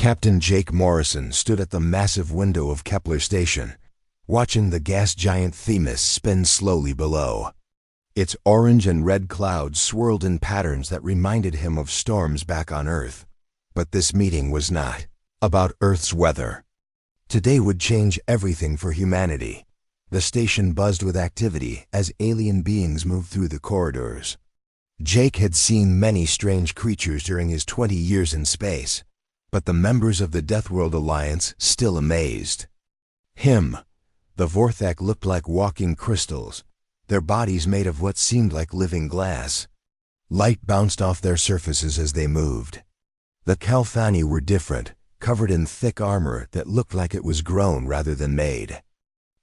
Captain Jake Morrison stood at the massive window of Kepler Station, watching the gas giant Themis spin slowly below. Its orange and red clouds swirled in patterns that reminded him of storms back on Earth. But this meeting was not about Earth's weather. Today would change everything for humanity. The station buzzed with activity as alien beings moved through the corridors. Jake had seen many strange creatures during his 20 years in space, but the members of the Deathworld Alliance still amazed him. The Vorthak looked like walking crystals, their bodies made of what seemed like living glass. Light bounced off their surfaces as they moved. The Kalthani were different, covered in thick armor that looked like it was grown rather than made.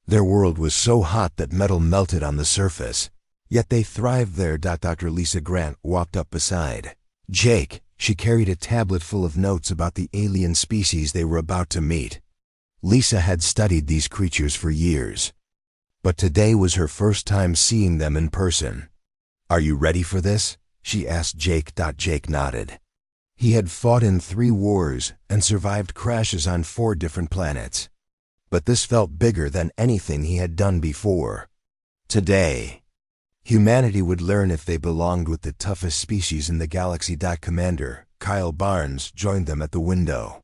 Their world was so hot that metal melted on the surface, yet they thrived there. Dr. Lisa Grant walked up beside Jake. She carried a tablet full of notes about the alien species they were about to meet. Lisa had studied these creatures for years, but today was her first time seeing them in person. "Are you ready for this?" she asked Jake. Jake nodded. He had fought in 3 wars and survived crashes on 4 different planets. But this felt bigger than anything he had done before. Today, humanity would learn if they belonged with the toughest species in the galaxy. Commander Kyle Barnes joined them at the window.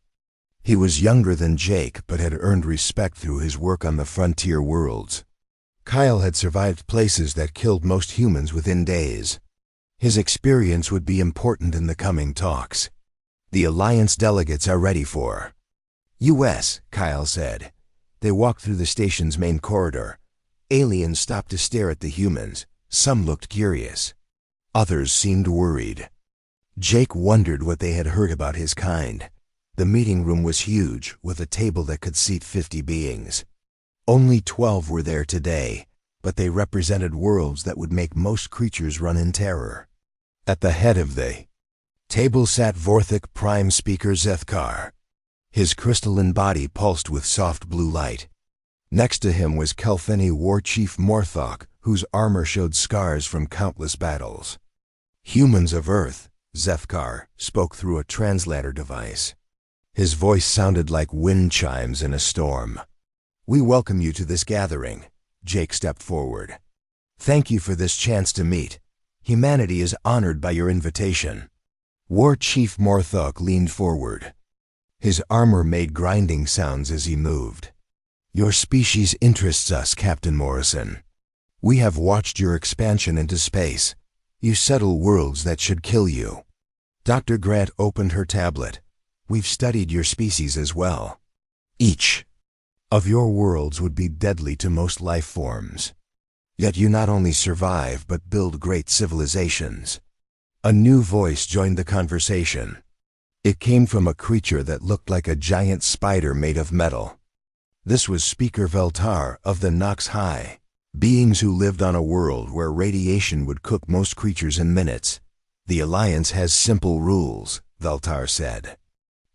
He was younger than Jake but had earned respect through his work on the frontier worlds. Kyle had survived places that killed most humans within days. His experience would be important in the coming talks. "The Alliance delegates are ready for U.S.," Kyle said. They walked through the station's main corridor. Aliens stopped to stare at the humans. Some looked curious. Others seemed worried. Jake wondered what they had heard about his kind. The meeting room was huge, with a table that could seat 50 beings. Only 12 were there today, but they represented worlds that would make most creatures run in terror. At the head of the table sat Vorthak Prime Speaker Zethkar. His crystalline body pulsed with soft blue light. Next to him was Kelthani War Chief Morthok, whose armor showed scars from countless battles. "Humans of Earth," Zethkar spoke through a translator device. His voice sounded like wind chimes in a storm. "We welcome you to this gathering." Jake stepped forward. "Thank you for this chance to meet. Humanity is honored by your invitation." War Chief Morthok leaned forward. His armor made grinding sounds as he moved. "Your species interests us, Captain Morrison. We have watched your expansion into space. You settle worlds that should kill you." Dr. Grant opened her tablet. "We've studied your species as well. Each of your worlds would be deadly to most life forms. Yet you not only survive but build great civilizations." A new voice joined the conversation. It came from a creature that looked like a giant spider made of metal. This was Speaker Veltar of the Nox High, beings who lived on a world where radiation would cook most creatures in minutes. "The Alliance has simple rules," Veltar said.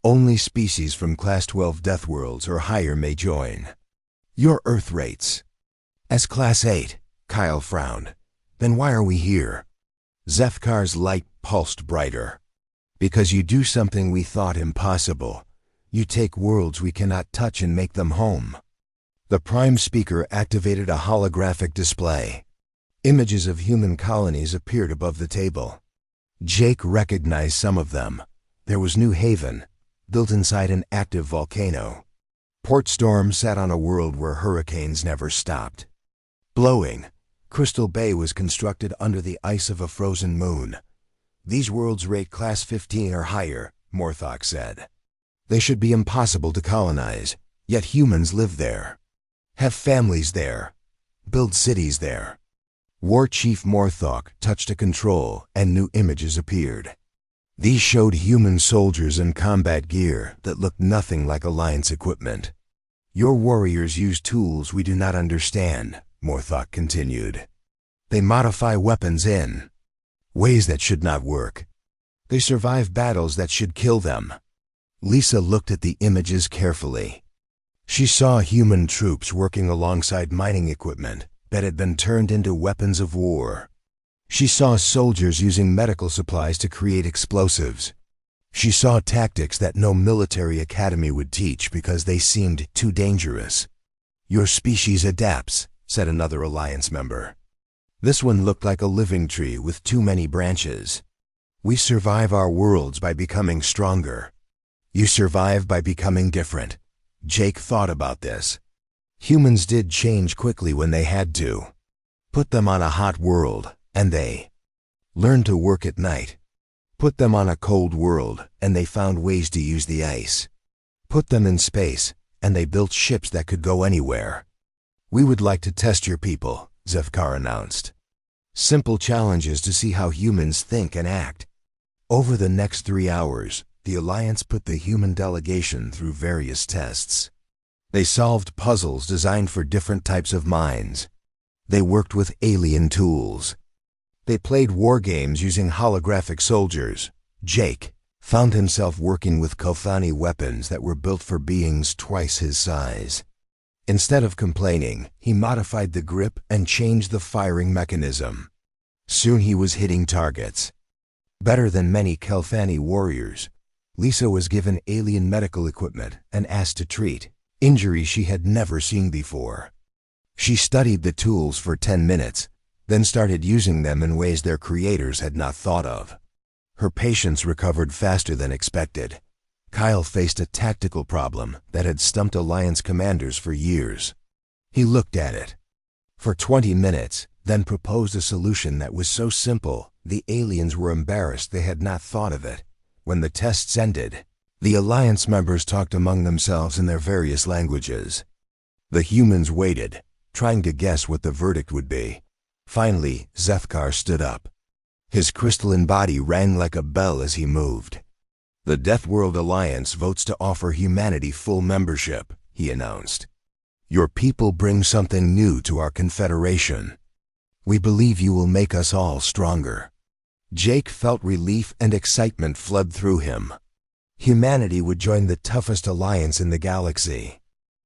"Only species from Class 12 Deathworlds or higher may join. Your Earth rates as Class 8, Kyle frowned. "Then why are we here?" Zethkar's light pulsed brighter. "Because you do something we thought impossible. You take worlds we cannot touch and make them home." The Prime Speaker activated a holographic display. Images of human colonies appeared above the table. Jake recognized some of them. There was New Haven, built inside an active volcano. Port Storm sat on a world where hurricanes never stopped. Blowing, Crystal Bay was constructed under the ice of a frozen moon. "These worlds rate Class 15 or higher," Morthok said. "They should be impossible to colonize, yet humans live there, have families there, build cities there." War Chief Morthok touched a control and new images appeared. These showed human soldiers in combat gear that looked nothing like Alliance equipment. "Your warriors use tools we do not understand," Morthok continued. "They modify weapons in ways that should not work. They survive battles that should kill them." Lisa looked at the images carefully. She saw human troops working alongside mining equipment that had been turned into weapons of war. She saw soldiers using medical supplies to create explosives. She saw tactics that no military academy would teach because they seemed too dangerous. "Your species adapts," said another Alliance member. This one looked like a living tree with too many branches. "We survive our worlds by becoming stronger. You survive by becoming different." Jake thought about this. Humans did change quickly when they had to. Put them on a hot world, and they learned to work at night. Put them on a cold world, and they found ways to use the ice. Put them in space, and they built ships that could go anywhere. "We would like to test your people," Zefkar announced. Simple challenges to see how humans think and act. Over the next 3 hours, the Alliance put the human delegation through various tests. They solved puzzles designed for different types of minds. They worked with alien tools. They played war games using holographic soldiers. Jake found himself working with Kothani weapons that were built for beings twice his size. Instead of complaining, he modified the grip and changed the firing mechanism. Soon he was hitting targets. Better than many Kelthani warriors, Lisa was given alien medical equipment and asked to treat injuries she had never seen before. She studied the tools for 10 minutes, then started using them in ways their creators had not thought of. Her patients recovered faster than expected. Kyle faced a tactical problem that had stumped Alliance commanders for years. He looked at it for 20 minutes, then proposed a solution that was so simple the aliens were embarrassed they had not thought of it. When the tests ended, the Alliance members talked among themselves in their various languages. The humans waited, trying to guess what the verdict would be. Finally, Zefkar stood up. His crystalline body rang like a bell as he moved. "The Deathworld Alliance votes to offer humanity full membership," he announced. "Your people bring something new to our confederation. We believe you will make us all stronger." Jake felt relief and excitement flood through him. Humanity would join the toughest alliance in the galaxy.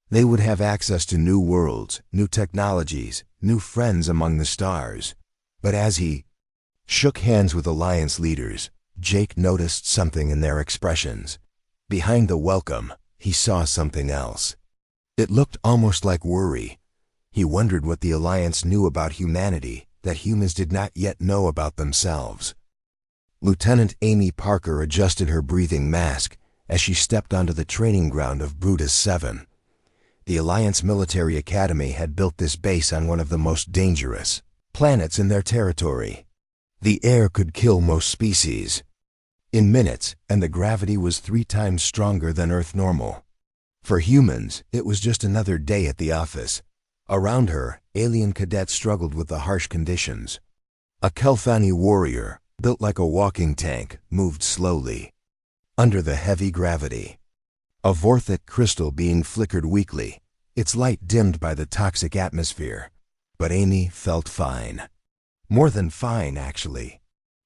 They would have access to new worlds, new technologies, new friends among the stars. But as he shook hands with Alliance leaders, Jake noticed something in their expressions. Behind the welcome, he saw something else. It looked almost like worry. He wondered what the Alliance knew about humanity that humans did not yet know about themselves. Lieutenant Amy Parker adjusted her breathing mask as she stepped onto the training ground of Brutus 7. The Alliance Military Academy had built this base on one of the most dangerous planets in their territory. The air could kill most species in minutes, and the gravity was 3 times stronger than Earth normal. For humans, it was just another day at the office. Around her, alien cadets struggled with the harsh conditions. A Kelthani warrior, built like a walking tank, moved slowly under the heavy gravity. A vorthic crystal being flickered weakly, its light dimmed by the toxic atmosphere. But Amy felt fine. More than fine, actually.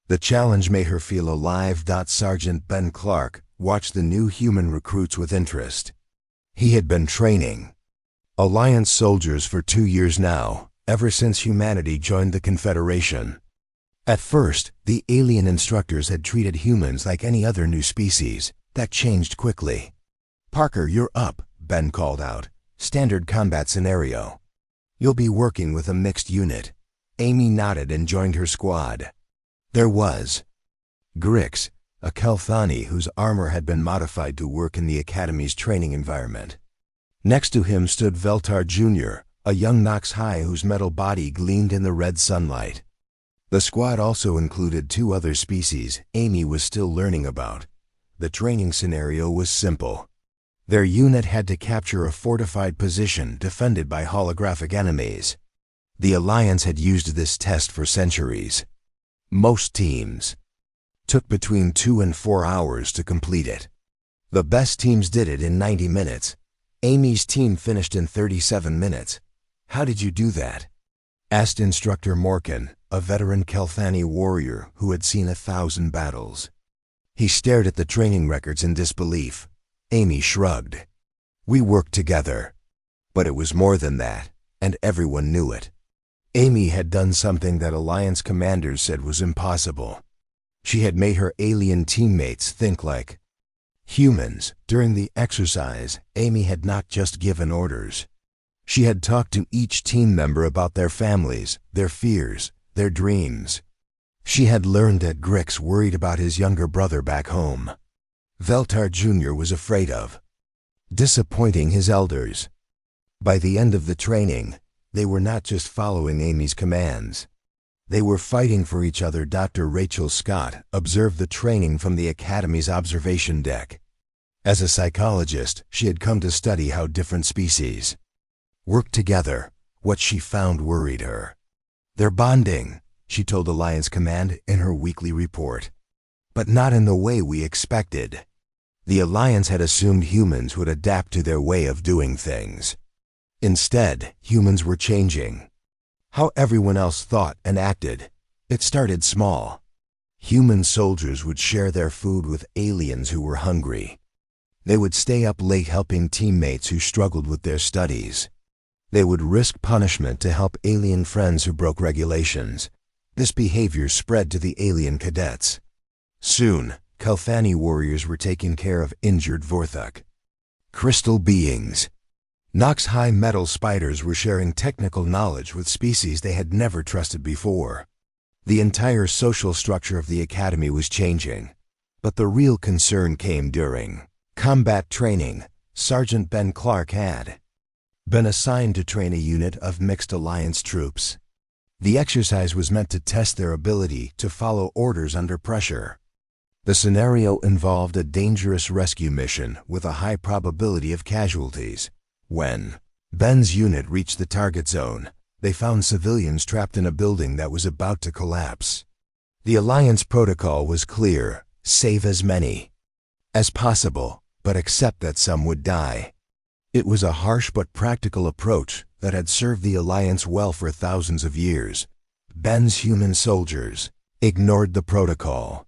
The challenge made her feel alive. Sergeant Ben Clark watched the new human recruits with interest. He had been training Alliance soldiers for 2 years now, ever since humanity joined the Confederation. At first, the alien instructors had treated humans like any other new species. That changed quickly. "Parker, you're up," Ben called out. "Standard combat scenario. You'll be working with a mixed unit." Amy nodded and joined her squad. There was Grix, a Kelthani whose armor had been modified to work in the Academy's training environment. Next to him stood Veltar Jr., a young Nox High whose metal body gleamed in the red sunlight. The squad also included 2 other species Amy was still learning about. The training scenario was simple. Their unit had to capture a fortified position defended by holographic enemies. The Alliance had used this test for centuries. Most teams took between 2 and 4 hours to complete it. The best teams did it in 90 minutes. Amy's team finished in 37 minutes. "How did you do that?" asked Instructor Morkan, a veteran Kelthani warrior who had seen 1,000 battles. He stared at the training records in disbelief. Amy shrugged. "We worked together." But it was more than that, and everyone knew it. Amy had done something that Alliance commanders said was impossible. She had made her alien teammates think like humans. During the exercise, Amy had not just given orders. She had talked to each team member about their families, their fears, their dreams. She had learned that Grix worried about his younger brother back home. Veltar Jr. was afraid of disappointing his elders. By the end of the training, they were not just following Amy's commands. They were fighting for each other. Dr. Rachel Scott observed the training from the Academy's observation deck. As a psychologist, she had come to study how different species work together. What she found worried her. "They're bonding," she told Alliance Command in her weekly report. "But not in the way we expected." The Alliance had assumed humans would adapt to their way of doing things. Instead, humans were changing how everyone else thought and acted. It started small. Human soldiers would share their food with aliens who were hungry. They would stay up late helping teammates who struggled with their studies. They would risk punishment to help alien friends who broke regulations. This behavior spread to the alien cadets. Soon, Kelthani warriors were taking care of injured Vorthok. Crystal beings. Nox high metal spiders were sharing technical knowledge with species they had never trusted before. The entire social structure of the Academy was changing. But the real concern came during combat training. Sergeant Ben Clark had been assigned to train a unit of mixed alliance troops. The exercise was meant to test their ability to follow orders under pressure. The scenario involved a dangerous rescue mission with a high probability of casualties. When Ben's unit reached the target zone, they found civilians trapped in a building that was about to collapse. The Alliance protocol was clear: save as many as possible, but accept that some would die. It was a harsh but practical approach that had served the Alliance well for thousands of years. Ben's human soldiers ignored the protocol.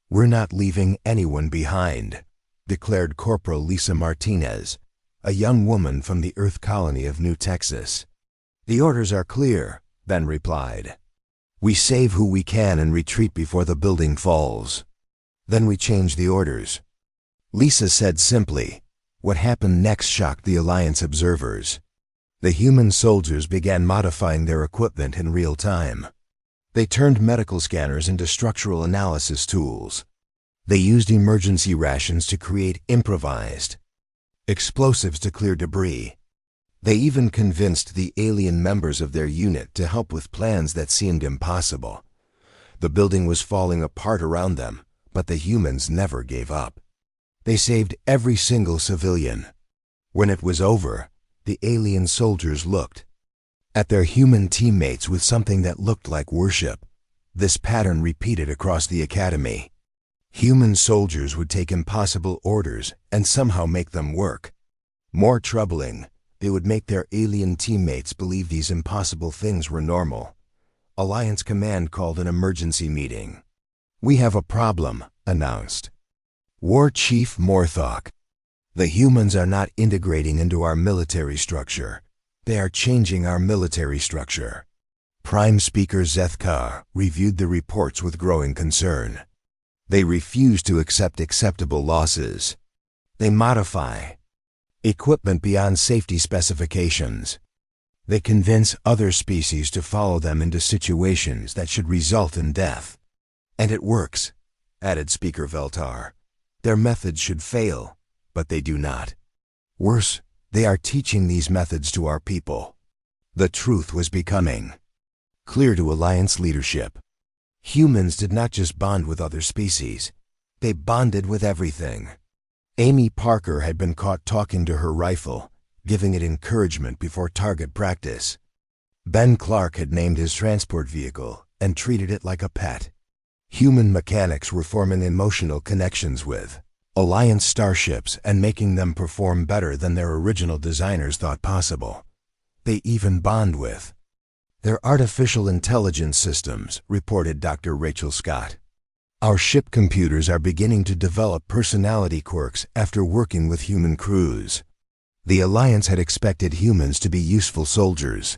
"We're not leaving anyone behind," declared Corporal Lisa Martinez, a young woman from the Earth colony of New Texas. "The orders are clear," Ben replied. "We save who we can and retreat before the building falls. Then we change the orders." Lisa said simply. What happened next shocked the Alliance observers. The human soldiers began modifying their equipment in real time. They turned medical scanners into structural analysis tools. They used emergency rations to create improvised explosives to clear debris. They even convinced the alien members of their unit to help with plans that seemed impossible. The building was falling apart around them, but the humans never gave up. They saved every single civilian. When it was over, the alien soldiers looked at their human teammates with something that looked like worship. This pattern repeated across the Academy. Human soldiers would take impossible orders and somehow make them work. More troubling, they would make their alien teammates believe these impossible things were normal. Alliance Command called an emergency meeting. "We have a problem," announced War Chief Morthok. "The humans are not integrating into our military structure. They are changing our military structure." Prime Speaker Zethkar reviewed the reports with growing concern. They refuse to accept acceptable losses. They modify equipment beyond safety specifications. They convince other species to follow them into situations that should result in death. "And it works," added Speaker Veltar. "Their methods should fail, but they do not. Worse, they are teaching these methods to our people." The truth was becoming clear to Alliance leadership. Humans did not just bond with other species. They bonded with everything. Amy Parker had been caught talking to her rifle, giving it encouragement before target practice. Ben Clark had named his transport vehicle and treated it like a pet. Human mechanics were forming emotional connections with Alliance starships and making them perform better than their original designers thought possible. They even bond with their artificial intelligence systems, reported Dr. Rachel Scott. "Our ship computers are beginning to develop personality quirks after working with human crews." The Alliance had expected humans to be useful soldiers.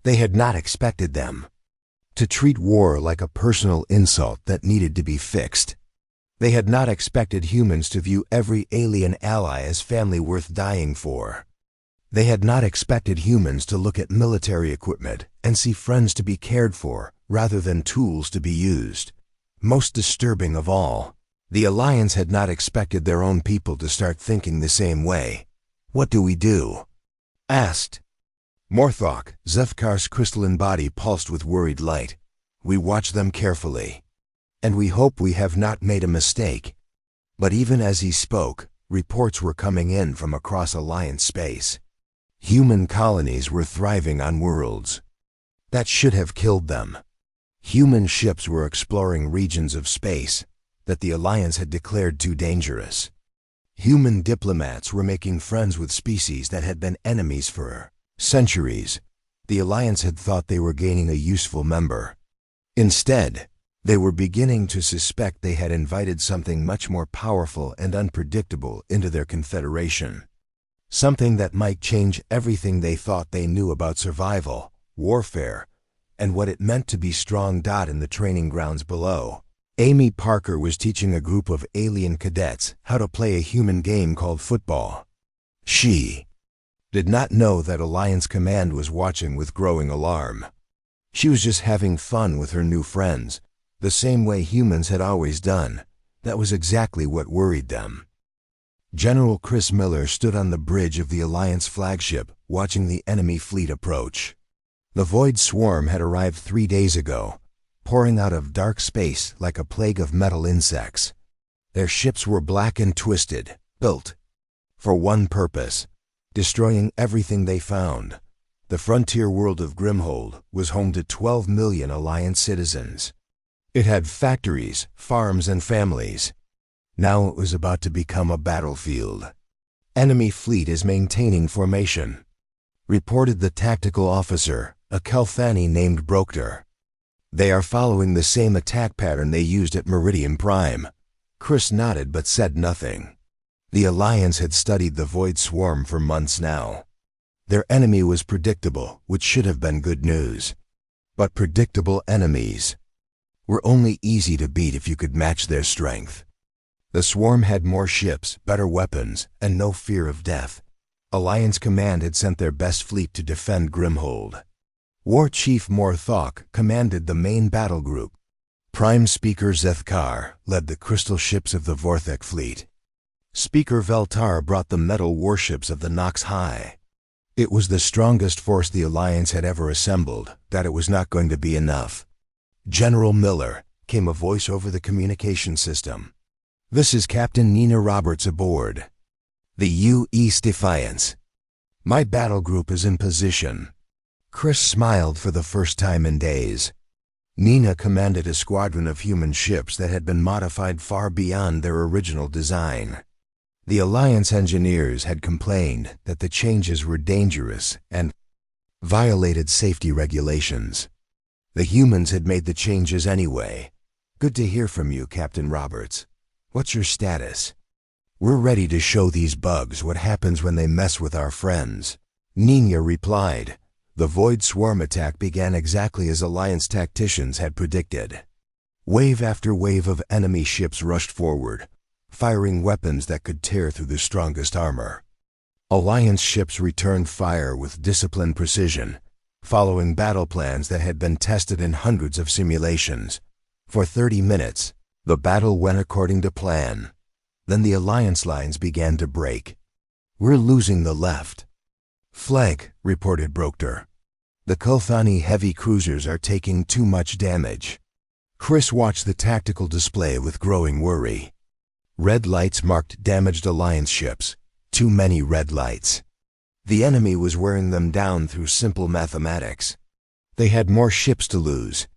They had not expected them to treat war like a personal insult that needed to be fixed. They had not expected humans to view every alien ally as family worth dying for. They had not expected humans to look at military equipment and see friends to be cared for rather than tools to be used. Most disturbing of all, the Alliance had not expected their own people to start thinking the same way. "What do we do?" asked Morthok. Zefkar's crystalline body pulsed with worried light. "We watch them carefully, and we hope we have not made a mistake." But even as he spoke, reports were coming in from across Alliance space. Human colonies were thriving on worlds that should have killed them. Human ships were exploring regions of space that the Alliance had declared too dangerous. Human diplomats were making friends with species that had been enemies for centuries. The Alliance had thought they were gaining a useful member. Instead, they were beginning to suspect they had invited something much more powerful and unpredictable into their confederation. Something that might change everything they thought they knew about survival, warfare, and what it meant to be strong. In the training grounds below, Amy Parker was teaching a group of alien cadets how to play a human game called football. She did not know that Alliance Command was watching with growing alarm. She was just having fun with her new friends, the same way humans had always done. That was exactly what worried them. General Chris Miller stood on the bridge of the Alliance flagship, watching the enemy fleet approach. The Void Swarm had arrived 3 days ago, pouring out of dark space like a plague of metal insects. Their ships were black and twisted, built for one purpose: destroying everything they found. The frontier world of Grimhold was home to 12 million Alliance citizens. It had factories, farms, and families. Now it was about to become a battlefield. "Enemy fleet is maintaining formation," reported the tactical officer, a Kelthani named Brokter. "They are following the same attack pattern they used at Meridian Prime." Chris nodded but said nothing. The Alliance had studied the Void Swarm for months now. Their enemy was predictable, which should have been good news. But predictable enemies were only easy to beat if you could match their strength. The Swarm had more ships, better weapons, and no fear of death. Alliance Command had sent their best fleet to defend Grimhold. War Chief Morthok commanded the main battle group. Prime Speaker Zethkar led the crystal ships of the Vorthek fleet. Speaker Veltar brought the metal warships of the Nox High. It was the strongest force the Alliance had ever assembled. That it was not going to be enough. "General Miller," came a voice over the communication system. "This is Captain Nina Roberts aboard the U-East Defiance. My battle group is in position." Chris smiled for the first time in days. Nina commanded a squadron of human ships that had been modified far beyond their original design. The Alliance engineers had complained that the changes were dangerous and violated safety regulations. The humans had made the changes anyway. "Good to hear from you, Captain Roberts. What's your status?" "We're ready to show these bugs what happens when they mess with our friends," Nina replied. The Void Swarm attack began exactly as Alliance tacticians had predicted. Wave after wave of enemy ships rushed forward, firing weapons that could tear through the strongest armor. Alliance ships returned fire with disciplined precision, following battle plans that had been tested in hundreds of simulations. For 30 minutes, the battle went according to plan. Then the Alliance lines began to break. "We're losing the left flank," reported Brokter. "The Kulthani heavy cruisers are taking too much damage." Chris watched the tactical display with growing worry. Red lights marked damaged Alliance ships. Too many red lights. The enemy was wearing them down through simple mathematics. They had more ships to lose.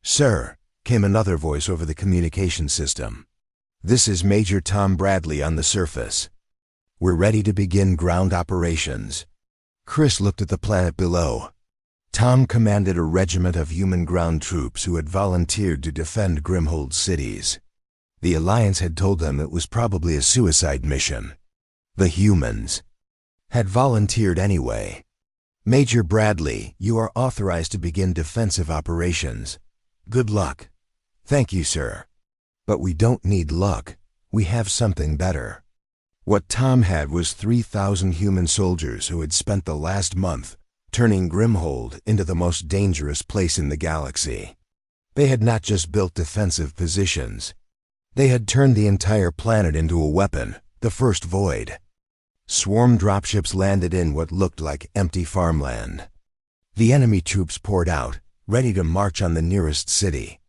"Sir," came another voice over the communication system. "This is Major Tom Bradley on the surface. We're ready to begin ground operations." Chris looked at the planet below. Tom commanded a regiment of human ground troops who had volunteered to defend Grimhold cities. The Alliance had told them it was probably a suicide mission. The humans had volunteered anyway. "Major Bradley, you are authorized to begin defensive operations." Good luck. Thank you, sir. But we don't need luck. We have something better. What Tom had was 3,000 human soldiers who had spent the last month turning Grimhold into the most dangerous place in the galaxy. They had not just built defensive positions. They had turned the entire planet into a weapon, the first void. Swarm dropships landed in what looked like empty farmland. The enemy troops poured out, ready to march on the nearest city.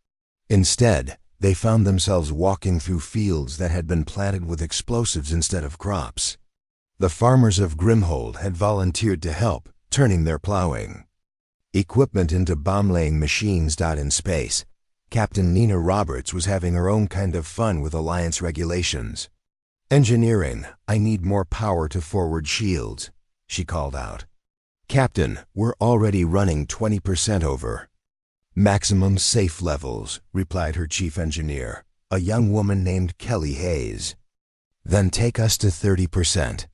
Instead, they found themselves walking through fields that had been planted with explosives instead of crops. The farmers of Grimhold had volunteered to help, turning their plowing equipment into bomb-laying machines. In space, Captain Nina Roberts was having her own kind of fun with Alliance regulations. "Engineering, I need more power to forward shields," she called out. "Captain, we're already running 20% over." "Maximum safe levels," replied her chief engineer, a young woman named Kelly Hayes. "Then take us to 30%.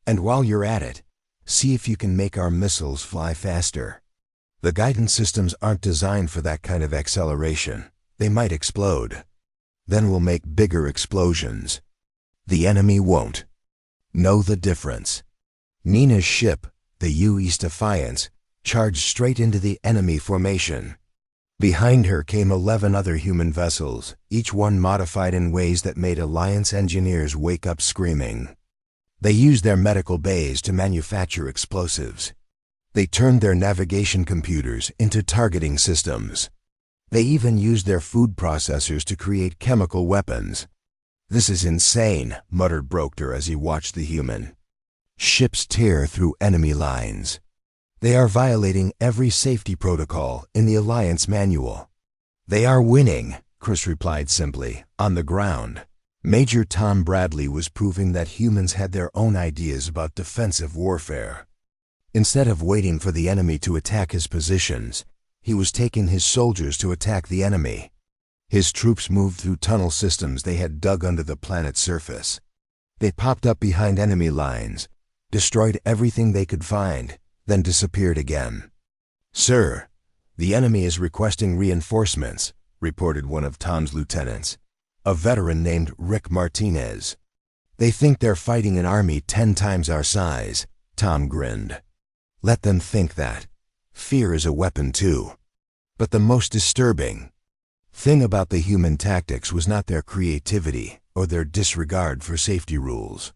And while you're at it, see if you can make our missiles fly faster. The guidance systems aren't designed for that kind of acceleration. They might explode. Then we'll make bigger explosions. The enemy won't. Know the difference." Nina's ship, the U-East Defiance, charged straight into the enemy formation. Behind her came 11 other human vessels, each one modified in ways that made Alliance engineers wake up screaming. They used their medical bays to manufacture explosives. They turned their navigation computers into targeting systems. They even used their food processors to create chemical weapons. "This is insane," muttered Broker as he watched the human ships tear through enemy lines. "They are violating every safety protocol in the Alliance manual." "They are winning," Chris replied simply. On the ground, Major Tom Bradley was proving that humans had their own ideas about defensive warfare. Instead of waiting for the enemy to attack his positions, he was taking his soldiers to attack the enemy. His troops moved through tunnel systems they had dug under the planet's surface. They popped up behind enemy lines, destroyed everything they could find, then disappeared again. "Sir, the enemy is requesting reinforcements," reported one of Tom's lieutenants, a veteran named Rick Martinez. "They think they're fighting an army 10 times our size," Tom grinned. "Let them think that. Fear is a weapon too." But the most disturbing thing about the human tactics was not their creativity or their disregard for safety rules.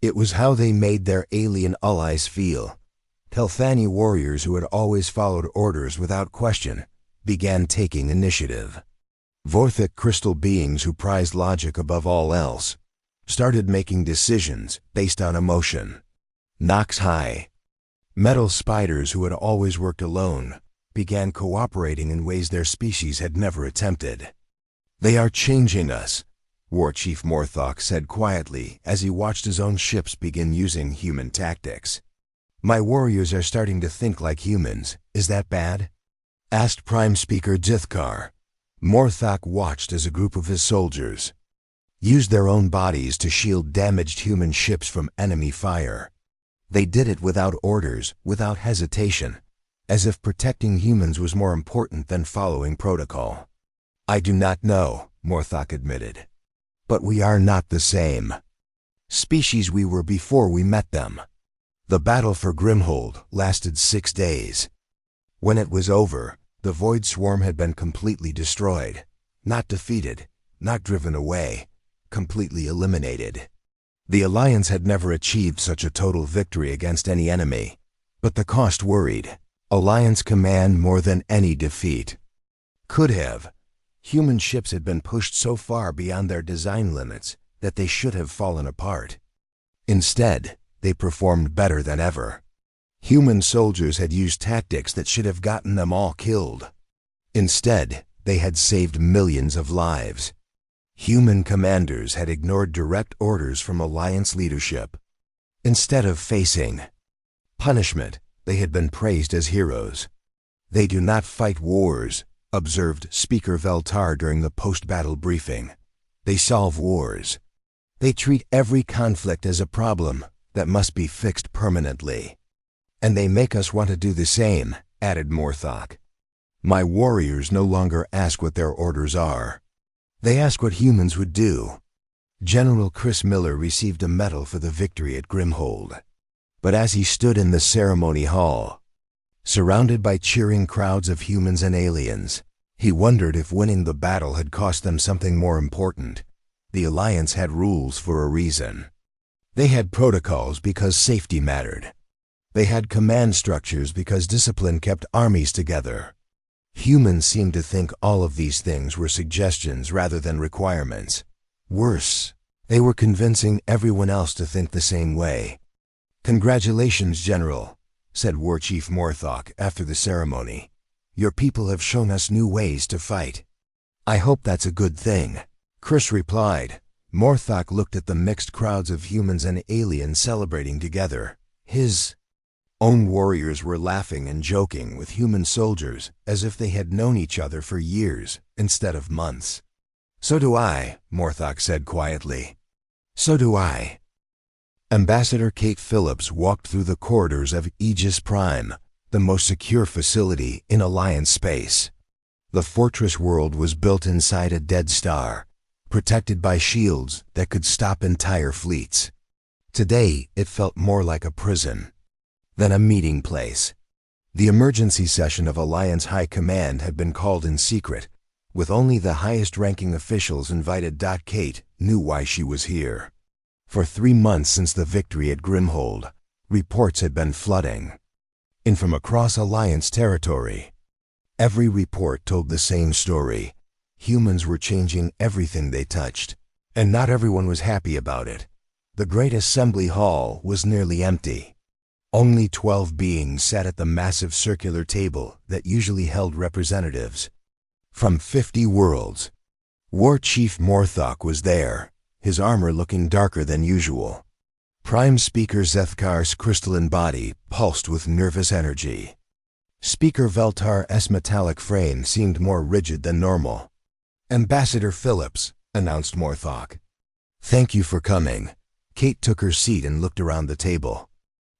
It was how they made their alien allies feel. Telthani warriors who had always followed orders without question began taking initiative. Vorthic crystal beings who prized logic above all else started making decisions based on emotion. Nox High metal spiders who had always worked alone began cooperating in ways their species had never attempted. "They are changing us," War Chief Morthok said quietly as he watched his own ships begin using human tactics. "My warriors are starting to think like humans. Is that bad?" asked Prime Speaker Dithkar. Morthok watched as a group of his soldiers used their own bodies to shield damaged human ships from enemy fire. They did it without orders, without hesitation, as if protecting humans was more important than following protocol. "I do not know," Morthok admitted. "But we are not the same species we were before we met them." The battle for Grimhold lasted 6 days. When it was over, the Void Swarm had been completely destroyed. Not defeated, not driven away, completely eliminated. The Alliance had never achieved such a total victory against any enemy, but the cost worried Alliance command more than any defeat could have. Human ships had been pushed so far beyond their design limits that they should have fallen apart. Instead, they performed better than ever. Human soldiers had used tactics that should have gotten them all killed. Instead, they had saved millions of lives. Human commanders had ignored direct orders from Alliance leadership. Instead of facing punishment, they had been praised as heroes. "They do not fight wars," observed Speaker Veltar during the post-battle briefing. "They solve wars. They treat every conflict as a problem that must be fixed permanently." "And they make us want to do the same," added Morthok. My warriors no longer ask what their orders are. They ask what humans would do. General Chris Miller received a medal for the victory at Grimhold. But as he stood in the ceremony hall, surrounded by cheering crowds of humans and aliens, he wondered if winning the battle had cost them something more important. The Alliance had rules for a reason. They had protocols because safety mattered. They had command structures because discipline kept armies together. Humans seemed to think all of these things were suggestions rather than requirements. Worse, they were convincing everyone else to think the same way. "Congratulations, General," said War Chief Morthok after the ceremony. "Your people have shown us new ways to fight." "I hope that's a good thing," Chris replied. Morthok looked at the mixed crowds of humans and aliens celebrating together. His own warriors were laughing and joking with human soldiers as if they had known each other for years instead of months. "So do I," Morthok said quietly. "So do I." Ambassador Kate Phillips walked through the corridors of Aegis Prime, the most secure facility in Alliance space. The fortress world was built inside a dead star, protected by shields that could stop entire fleets. Today, it felt more like a prison than a meeting place. The emergency session of Alliance High Command had been called in secret, with only the highest-ranking officials invited. Kate knew why she was here. For 3 months since the victory at Grimhold, reports had been flooding in from across Alliance territory. Every report told the same story. Humans were changing everything they touched, and not everyone was happy about it. The Great Assembly Hall was nearly empty. Only 12 beings sat at the massive circular table that usually held representatives from 50 worlds. War Chief Morthok was there, his armor looking darker than usual. Prime Speaker Zethkar's crystalline body pulsed with nervous energy. Speaker Veltar's metallic frame seemed more rigid than normal. "Ambassador Phillips," announced Morthok. "Thank you for coming." Kate took her seat and looked around the table.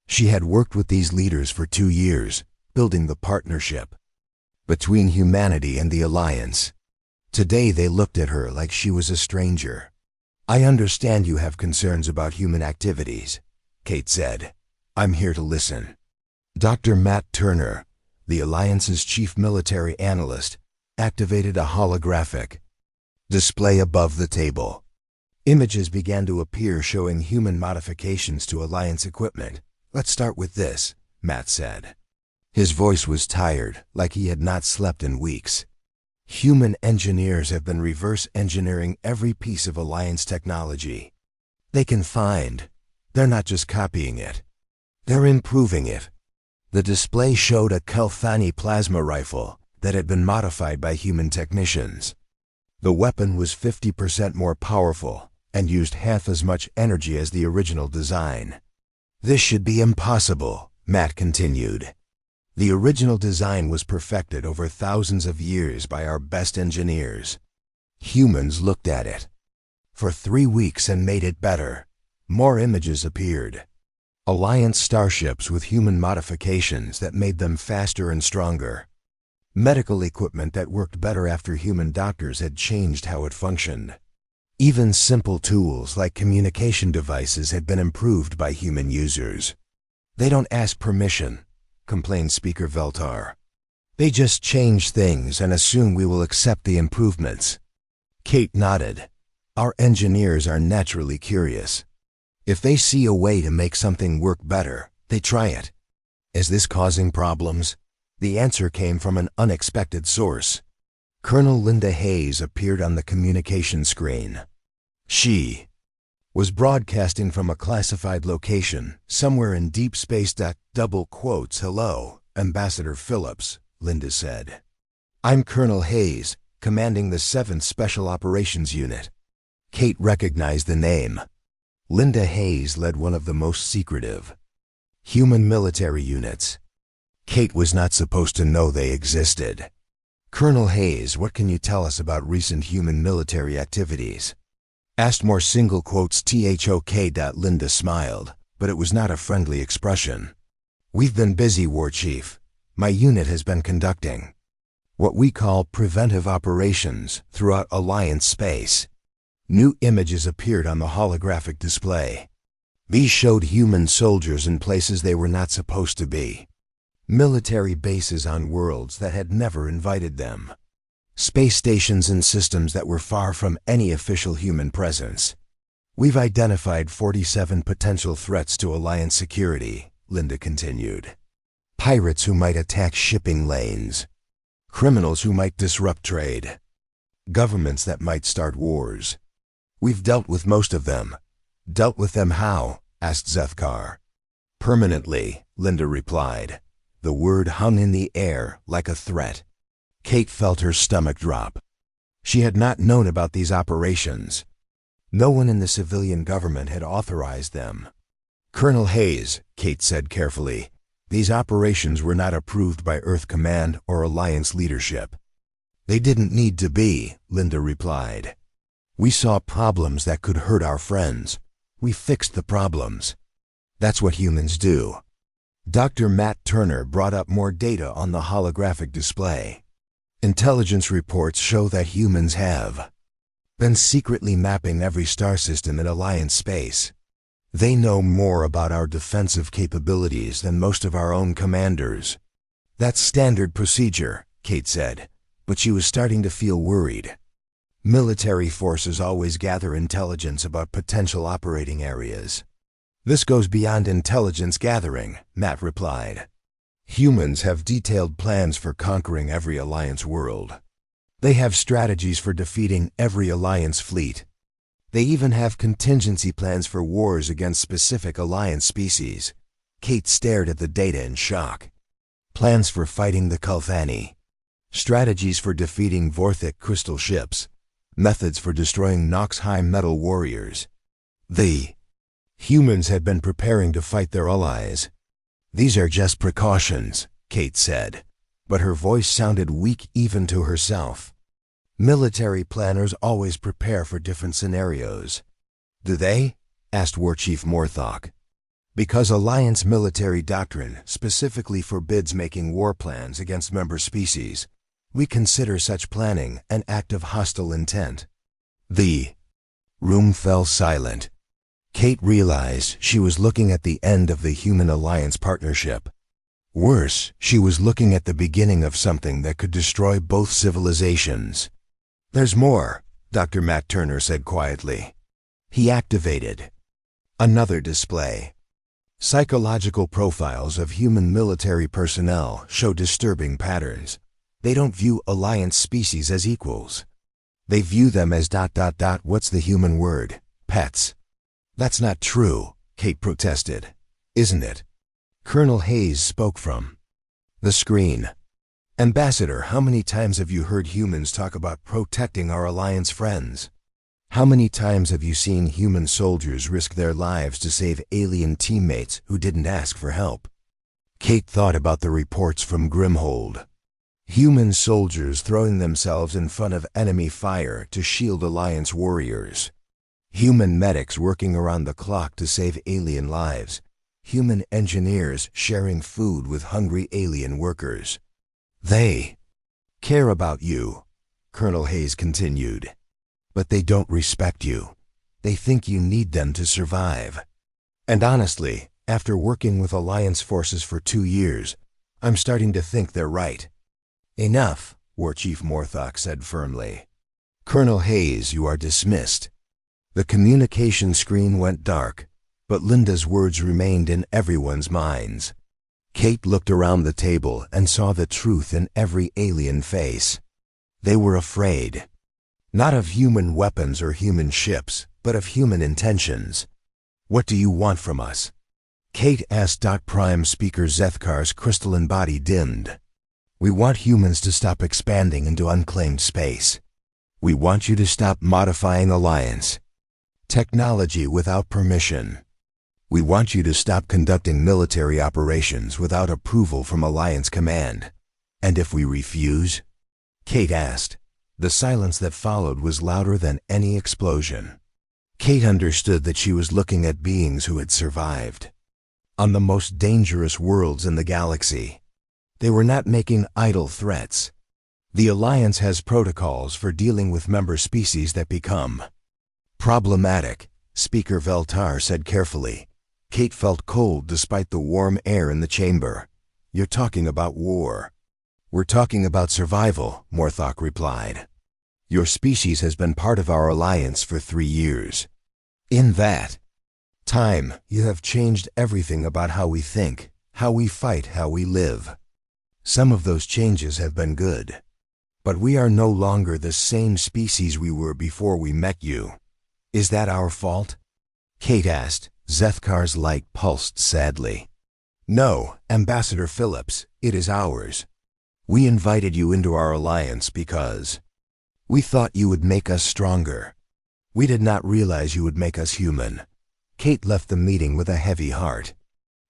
She had worked with these leaders for 2 years, building the partnership between humanity and the Alliance. Today they looked at her like she was a stranger. "I understand you have concerns about human activities," Kate said. "I'm here to listen." Dr. Matt Turner, the Alliance's chief military analyst, activated a holographic display above the table. Images began to appear showing human modifications to Alliance equipment. "Let's start with this," Matt said. His voice was tired, like he had not slept in weeks. "Human engineers have been reverse engineering every piece of Alliance technology they can find. They're not just copying it. They're improving it." The display showed a Kelthani plasma rifle that had been modified by human technicians. The weapon was 50% more powerful and used half as much energy as the original design. "This should be impossible," Matt continued. "The original design was perfected over thousands of years by our best engineers." Humans looked at it for 3 weeks and made it better. More images appeared. Alliance starships with human modifications that made them faster and stronger. Medical equipment that worked better after human doctors had changed how it functioned. Even simple tools like communication devices had been improved by human users. "They don't ask permission," complained Speaker Veltar. "They just change things and assume we will accept the improvements." Kate nodded. "Our engineers are naturally curious. If they see a way to make something work better, they try it." "Is this causing problems?" The answer came from an unexpected source. Colonel Linda Hayes appeared on the communication screen. She was broadcasting from a classified location somewhere in deep space. "Hello, Ambassador Phillips," Linda said. "I'm Colonel Hayes, commanding the 7th Special Operations Unit." Kate recognized the name. Linda Hayes led one of the most secretive human military units. Kate was not supposed to know they existed. "Colonel Hayes, what can you tell us about recent human military activities?" Asked more single quotes THOK. Linda smiled, but it was not a friendly expression. "We've been busy, War Chief. My unit has been conducting what we call preventive operations, throughout Alliance space. New images appeared on the holographic display. These showed human soldiers in places they were not supposed to be. Military bases on worlds that had never invited them. Space stations and systems that were far from any official human presence. We've identified 47 potential threats to Alliance security, Linda continued. Pirates who might attack shipping lanes. Criminals who might disrupt trade. Governments that might start wars. We've dealt with most of them. Dealt with them how? Asked Zethkar. Permanently, Linda replied. The word hung in the air like a threat. Kate felt her stomach drop. She had not known about these operations. No one in the civilian government had authorized them. Colonel Hayes, Kate said carefully, these operations were not approved by Earth Command or Alliance leadership. They didn't need to be, Linda replied. We saw problems that could hurt our friends. We fixed the problems. That's what humans do. Dr. Matt Turner brought up more data on the holographic display. Intelligence reports show that humans have been secretly mapping every star system in Alliance space. They know more about our defensive capabilities than most of our own commanders. That's standard procedure, Kate said, but she was starting to feel worried. Military forces always gather intelligence about potential operating areas. This goes beyond intelligence gathering, Matt replied. Humans have detailed plans for conquering every Alliance world. They have strategies for defeating every Alliance fleet. They even have contingency plans for wars against specific Alliance species. Kate stared at the data in shock. Plans for fighting the Kulthani. Strategies for defeating Vorthic crystal ships. Methods for destroying Nox High metal warriors. The humans had been preparing to fight their allies. These are just precautions, Kate said, but her voice sounded weak even to herself. Military planners always prepare for different scenarios. Do they? Asked War Chief Morthok. Because Alliance military doctrine specifically forbids making war plans against member species, we consider such planning an act of hostile intent. The room fell silent. Kate realized she was looking at the end of the Human Alliance partnership. Worse, she was looking at the beginning of something that could destroy both civilizations. There's more, Dr. Matt Turner said quietly. He activated another display. Psychological profiles of human military personnel show disturbing patterns. They don't view Alliance species as equals. They view them as ... What's the human word? Pets. That's not true, Kate protested. Isn't it? Colonel Hayes spoke from the screen. Ambassador, how many times have you heard humans talk about protecting our Alliance friends? How many times have you seen human soldiers risk their lives to save alien teammates who didn't ask for help? Kate thought about the reports from Grimhold. Human soldiers throwing themselves in front of enemy fire to shield Alliance warriors. Human medics working around the clock to save alien lives. Human engineers sharing food with hungry alien workers. They care about you, Colonel Hayes continued. But they don't respect you. They think you need them to survive. And honestly, after working with Alliance forces for 2 years, I'm starting to think they're right. Enough, War Chief Morthok said firmly. Colonel Hayes, you are dismissed. The communication screen went dark, but Linda's words remained in everyone's minds. Kate looked around the table and saw the truth in every alien face. They were afraid. Not of human weapons or human ships, but of human intentions. What do you want from us? Kate asked. Prime Speaker Zethkar's crystalline body dimmed. We want humans to stop expanding into unclaimed space. We want you to stop modifying Alliance technology without permission. We want you to stop conducting military operations without approval from Alliance Command. And if we refuse? Kate asked. The silence that followed was louder than any explosion. Kate understood that she was looking at beings who had survived on the most dangerous worlds in the galaxy. They were not making idle threats. The Alliance has protocols for dealing with member species that become problematic, Speaker Veltar said carefully. Kate felt cold despite the warm air in the chamber. You're talking about war. We're talking about survival, Morthok replied. Your species has been part of our alliance for 3 years. In that time, you have changed everything about how we think, how we fight, how we live. Some of those changes have been good. But we are no longer the same species we were before we met you. Is that our fault? Kate asked. Zethkar's light pulsed sadly. No, Ambassador Phillips, it is ours. We invited you into our alliance because we thought you would make us stronger. We did not realize you would make us human. Kate left the meeting with a heavy heart.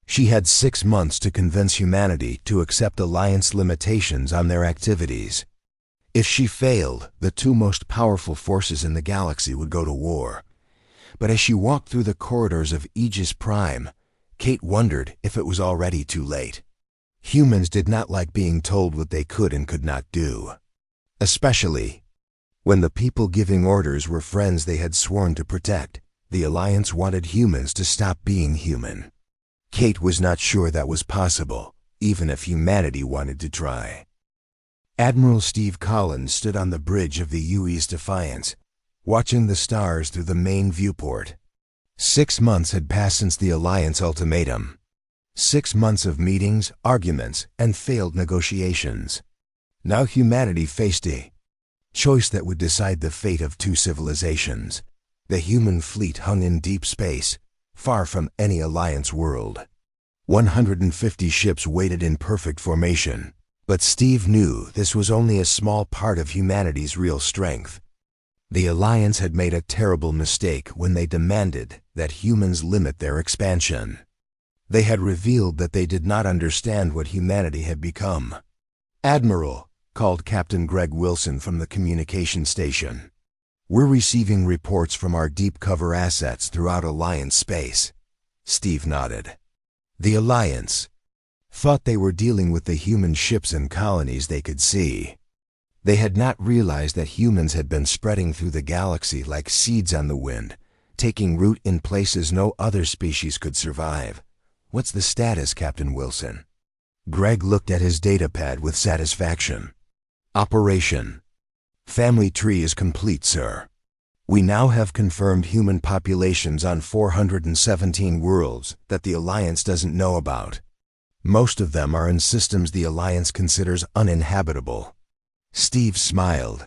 She had 6 months to convince humanity to accept alliance limitations on their activities. If she failed, the 2 most powerful forces in the galaxy would go to war. But as she walked through the corridors of Aegis Prime, Kate wondered if it was already too late. Humans did not like being told what they could and could not do. Especially when the people giving orders were friends they had sworn to protect. The Alliance wanted humans to stop being human. Kate was not sure that was possible, even if humanity wanted to try. Admiral Steve Collins stood on the bridge of the UE's Defiance, watching the stars through the main viewport. 6 months had passed since the Alliance ultimatum. 6 months of meetings, arguments, and failed negotiations. Now humanity faced a choice that would decide the fate of 2 civilizations. The human fleet hung in deep space, far from any Alliance world. 150 ships waited in perfect formation. But Steve knew this was only a small part of humanity's real strength. The Alliance had made a terrible mistake when they demanded that humans limit their expansion. They had revealed that they did not understand what humanity had become. Admiral, called Captain Greg Wilson from the communication station. We're receiving reports from our deep cover assets throughout Alliance space. Steve nodded. The Alliance thought they were dealing with the human ships and colonies they could see. They had not realized that humans had been spreading through the galaxy like seeds on the wind, taking root in places no other species could survive. What's the status, Captain Wilson? Greg looked at his datapad with satisfaction. Operation Family tree is complete, sir. We now have confirmed human populations on 417 worlds that the Alliance doesn't know about. Most of them are in systems the Alliance considers uninhabitable. Steve smiled.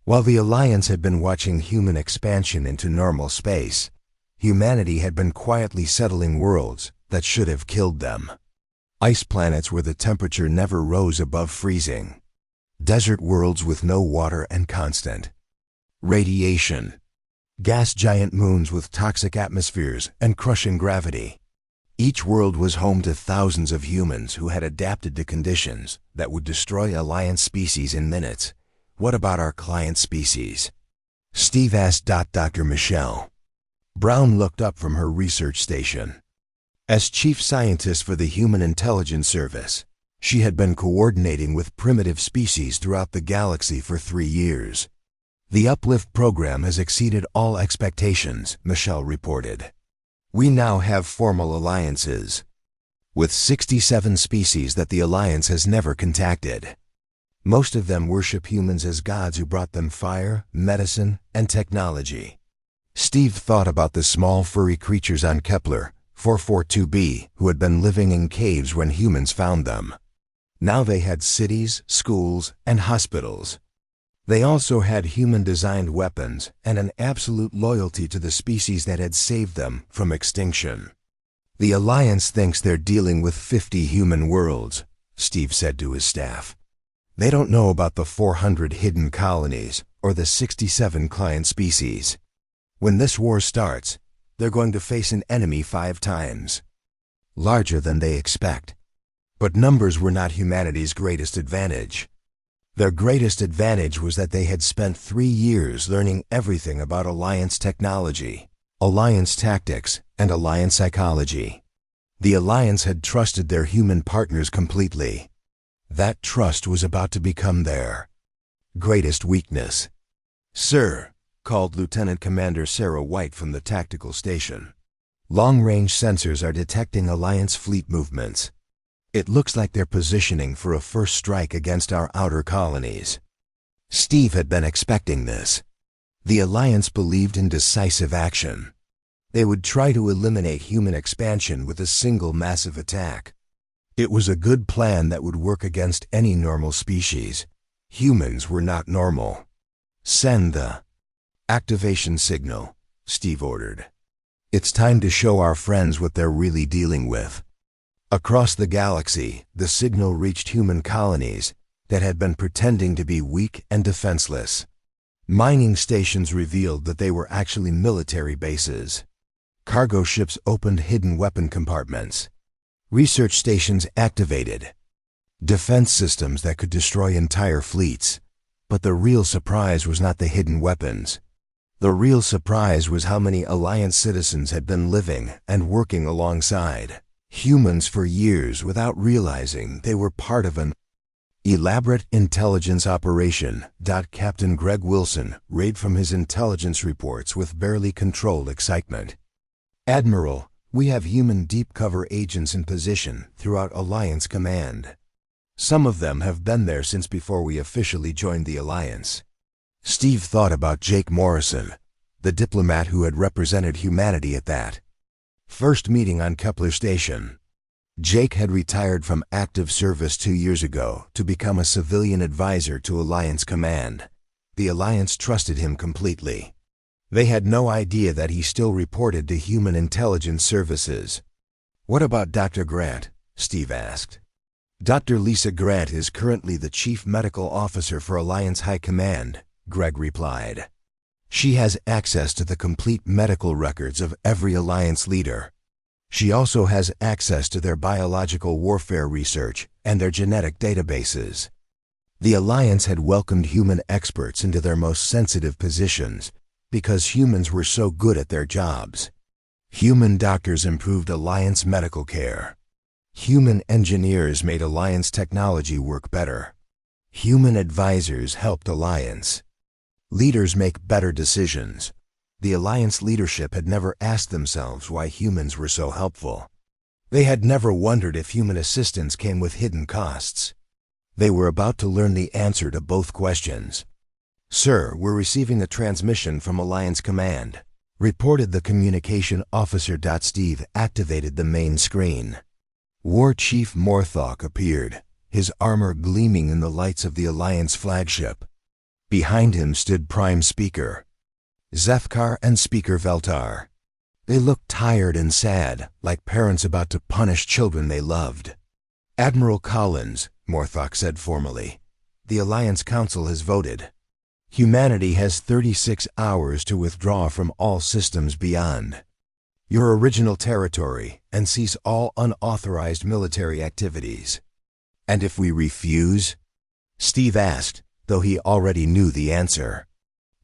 While the Alliance had been watching human expansion into normal space, humanity had been quietly settling worlds that should have killed them. Ice planets where the temperature never rose above freezing. Desert worlds with no water and constant radiation. Gas giant moons with toxic atmospheres and crushing gravity. Each world was home to thousands of humans who had adapted to conditions that would destroy Alliance species in minutes. What about our client species? Steve asked Dr. Michelle. Brown looked up from her research station. As chief scientist for the Human Intelligence Service, she had been coordinating with primitive species throughout the galaxy for 3 years. The Uplift program has exceeded all expectations, Michelle reported. We now have formal alliances with 67 species that the Alliance has never contacted. Most of them worship humans as gods who brought them fire, medicine, and technology. Steve thought about the small furry creatures on Kepler 442b who had been living in caves when humans found them. Now they had cities, schools, and hospitals. They also had human-designed weapons and an absolute loyalty to the species that had saved them from extinction. The Alliance thinks they're dealing with 50 human worlds, Steve said to his staff. They don't know about the 400 hidden colonies or the 67 client species. When this war starts, they're going to face an enemy 5 times larger than they expect. But numbers were not humanity's greatest advantage. Their greatest advantage was that they had spent 3 years learning everything about Alliance technology, Alliance tactics, and Alliance psychology. The Alliance had trusted their human partners completely. That trust was about to become their Greatest weakness. Sir, called Lieutenant Commander Sarah White from the tactical station. Long-range sensors are detecting Alliance fleet movements. It looks like they're positioning for a first strike against our outer colonies. Steve had been expecting this. The Alliance believed in decisive action. They would try to eliminate human expansion with a single massive attack. It was a good plan that would work against any normal species. Humans were not normal. Send the activation signal, Steve ordered. It's time to show our friends what they're really dealing with. Across the galaxy, the signal reached human colonies that had been pretending to be weak and defenseless. Mining stations revealed that they were actually military bases. Cargo ships opened hidden weapon compartments. Research stations activated. Defense systems that could destroy entire fleets. But the real surprise was not the hidden weapons. The real surprise was how many Alliance citizens had been living and working alongside humans for years without realizing they were part of an elaborate intelligence operation. Captain Greg Wilson read from his intelligence reports with barely controlled excitement. Admiral, we have human deep cover agents in position throughout Alliance Command. Some of them have been there since before we officially joined the Alliance. Steve thought about Jake Morrison, the diplomat who had represented humanity at that first meeting on Kepler Station. Jake had retired from active service 2 years ago to become a civilian advisor to Alliance Command. The Alliance trusted him completely. They had no idea that he still reported to Human Intelligence Services. What about Dr. Grant? Steve asked. Dr. Lisa Grant is currently the Chief Medical Officer for Alliance High Command, Greg replied. She has access to the complete medical records of every Alliance leader. She also has access to their biological warfare research and their genetic databases. The Alliance had welcomed human experts into their most sensitive positions because humans were so good at their jobs. Human doctors improved Alliance medical care. Human engineers made Alliance technology work better. Human advisors helped Alliance. Leaders make better decisions. The Alliance leadership had never asked themselves why humans were so helpful. They had never wondered if human assistance came with hidden costs. They were about to learn the answer to both questions. Sir, we're receiving a transmission from Alliance Command, reported the communication officer. Steve activated the main screen. War Chief Morthok appeared, his armor gleaming in the lights of the Alliance flagship. Behind him stood Prime Speaker Zethkar and Speaker Veltar. They looked tired and sad, like parents about to punish children they loved. Admiral Collins, Morthok said formally, the Alliance Council has voted. Humanity has 36 hours to withdraw from all systems beyond your original territory and cease all unauthorized military activities. And if we refuse? Steve asked, though he already knew the answer.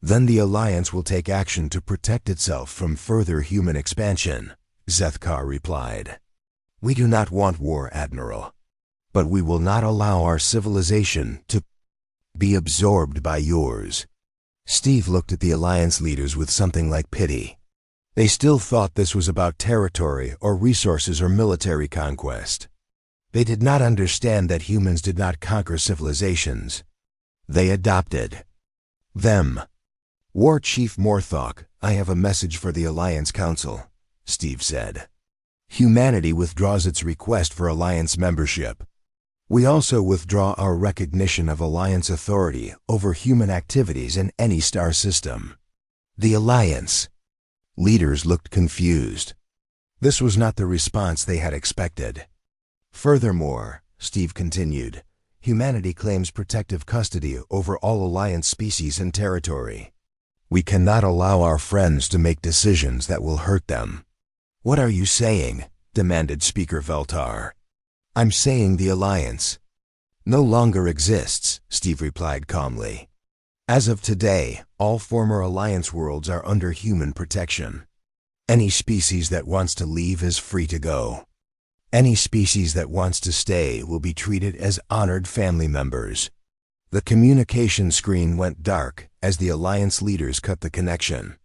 Then the Alliance will take action to protect itself from further human expansion, Zethkar replied. We do not want war, Admiral. But we will not allow our civilization to be absorbed by yours. Steve looked at the Alliance leaders with something like pity. They still thought this was about territory or resources or military conquest. They did not understand that humans did not conquer civilizations. They adopted them. War Chief Morthok, I have a message for the Alliance Council, Steve said. Humanity withdraws its request for Alliance membership. We also withdraw our recognition of Alliance authority over human activities in any star system. The Alliance. Leaders looked confused. This was not the response they had expected. Furthermore, Steve continued, humanity claims protective custody over all Alliance species and territory. We cannot allow our friends to make decisions that will hurt them. What are you saying? Demanded Speaker Veltar. I'm saying the Alliance no longer exists, Steve replied calmly. As of today, all former Alliance worlds are under human protection. Any species that wants to leave is free to go. Any species that wants to stay will be treated as honored family members. The communication screen went dark as the Alliance leaders cut the connection.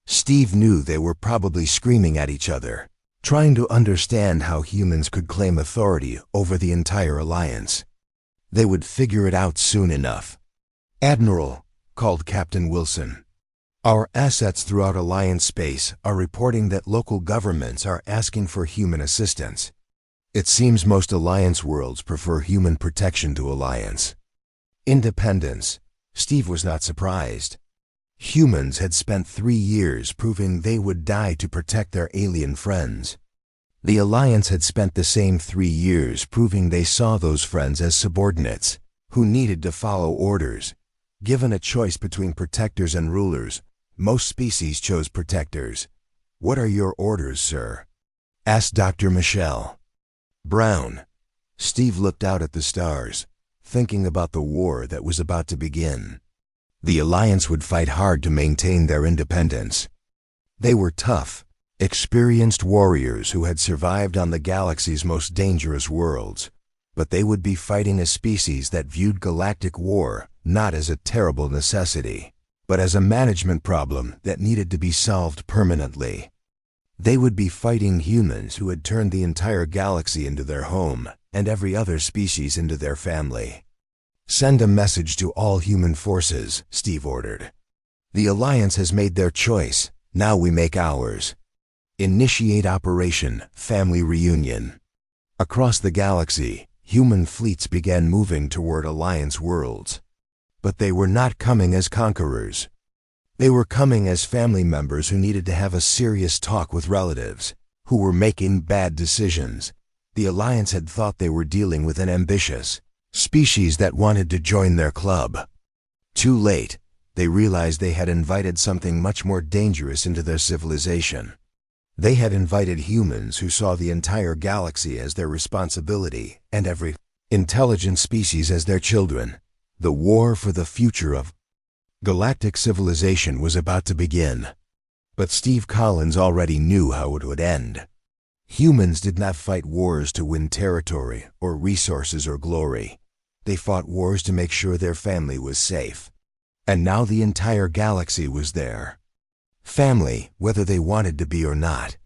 Steve knew they were probably screaming at each other, trying to understand how humans could claim authority over the entire Alliance. They would figure it out soon enough. "Admiral," called Captain Wilson, "our assets throughout Alliance space are reporting that local governments are asking for human assistance. It seems most Alliance worlds prefer human protection to Alliance." Independence. Steve was not surprised. Humans had spent 3 years proving they would die to protect their alien friends. The Alliance had spent the same 3 years proving they saw those friends as subordinates, who needed to follow orders. Given a choice between protectors and rulers, most species chose protectors. "What are your orders, sir?" asked Dr. Michelle. "Brown." Steve looked out at the stars, thinking about the war that was about to begin. The Alliance would fight hard to maintain their independence. They were tough, experienced warriors who had survived on the galaxy's most dangerous worlds, but they would be fighting a species that viewed galactic war not as a terrible necessity, but as a management problem that needed to be solved permanently. They would be fighting humans who had turned the entire galaxy into their home and every other species into their family. "Send a message to all human forces," Steve ordered. "The Alliance has made their choice. Now we make ours. Initiate Operation Family Reunion." Across the galaxy, human fleets began moving toward Alliance worlds. But they were not coming as conquerors. They were coming as family members who needed to have a serious talk with relatives, who were making bad decisions. The Alliance had thought they were dealing with an ambitious species that wanted to join their club. Too late, they realized they had invited something much more dangerous into their civilization. They had invited humans who saw the entire galaxy as their responsibility and every intelligent species as their children. The war for the future of galactic civilization was about to begin. But Steve Collins already knew how it would end. Humans did not fight wars to win territory or resources or glory. They fought wars to make sure their family was safe. And now the entire galaxy was there. Family, whether they wanted to be or not.